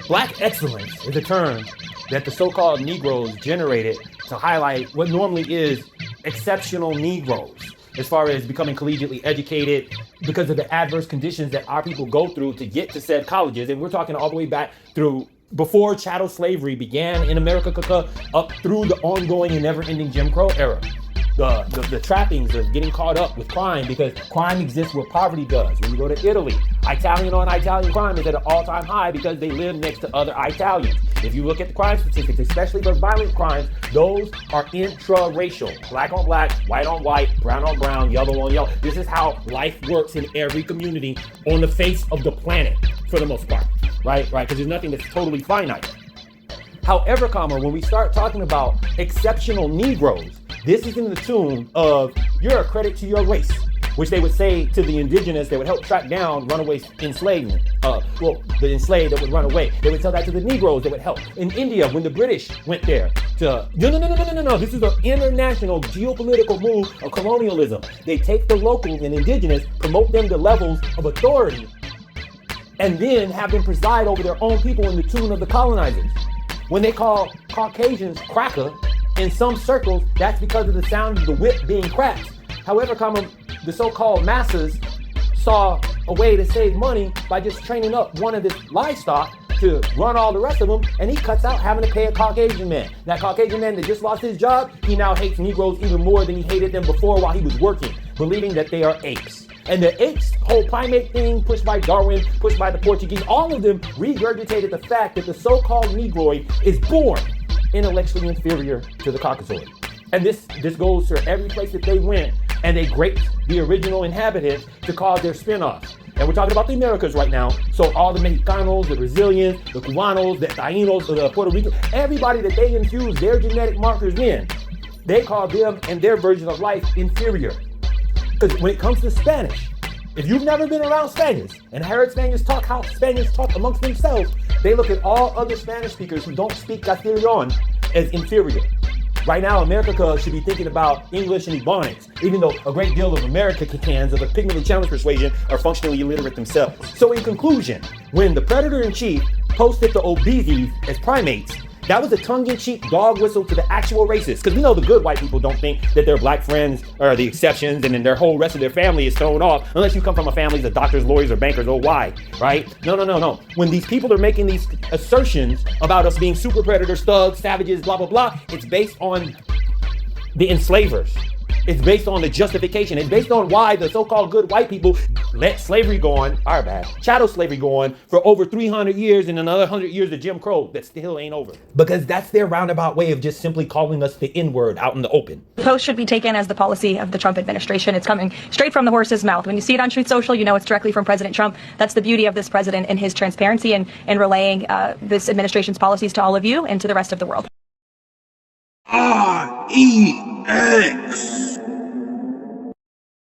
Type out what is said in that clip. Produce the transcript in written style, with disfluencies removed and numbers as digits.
Black excellence is a term that the so-called Negroes generated to highlight what normally is exceptional Negroes as far as becoming collegiately educated because of the adverse conditions that our people go through to get to said colleges. And we're talking all the way back through before chattel slavery began in America, up through the ongoing and never-ending Jim Crow era. The trappings of getting caught up with crime, because crime exists where poverty does. When you go to Italy, Italian on Italian crime is at an all-time high because they live next to other Italians. If you look at the crime statistics, especially for violent crimes, those are intra-racial. Black on black, white on white, brown on brown, yellow on yellow. This is how life works in every community on the face of the planet, for the most part, right? Because there's nothing that's totally finite. However, when we start talking about exceptional Negroes, this is in the tune of, you're a credit to your race, which they would say to the indigenous that would help track down runaway enslavement. The enslaved that would run away. They would tell that to the Negroes that would help. In India, when the British went there to, no, this is an international geopolitical move of colonialism. They take the locals and indigenous, promote them to levels of authority, and then have them preside over their own people in the tune of the colonizers. When they call Caucasians cracker, in some circles, that's because of the sound of the whip being cracked. However, the so-called masses saw a way to save money by just training up one of the livestock to run all the rest of them, and he cuts out having to pay a Caucasian man. That Caucasian man that just lost his job, he now hates Negroes even more than he hated them before while he was working, believing that they are apes. And the apes whole primate thing, pushed by Darwin, pushed by the Portuguese, all of them regurgitated the fact that the so-called Negroid is born intellectually inferior to the Caucasoid. And this goes to every place that they went, and they raped the original inhabitants to cause their spin-offs. And we're talking about the Americas right now. So all the Mexicanos, the Brazilians, the Cubanos, the Tainos, the Puerto Ricans, everybody that they infuse their genetic markers in, they call them and their version of life inferior. Because when it comes to Spanish, if you've never been around Spaniards and heard Spaniards talk how Spaniards talk amongst themselves, they look at all other Spanish speakers who don't speak Castilian as inferior. Right now, America should be thinking about English and Ebonics, even though a great deal of Americans of the pigmently challenged persuasion are functionally illiterate themselves. So in conclusion, when the predator-in-chief posted the obeses as primates, that was a tongue-in-cheek dog whistle to the actual racists. Because we know the good white people don't think that their black friends are the exceptions and then their whole rest of their family is thrown off unless you come from a family of doctors, lawyers, or bankers, or why, right? No. When these people are making these assertions about us being super predators, thugs, savages, blah, blah, blah, it's based on the enslavers. It's based on the justification. It's based on why the so-called good white people let slavery go on, chattel slavery go on for over 300 years and another 100 years of Jim Crow that still ain't over. Because that's their roundabout way of just simply calling us the N-word out in the open. Post should be taken as the policy of the Trump administration. It's coming straight from the horse's mouth. When you see it on Truth Social, you know it's directly from President Trump. That's the beauty of this president and his transparency and relaying this administration's policies to all of you and to the rest of the world. REX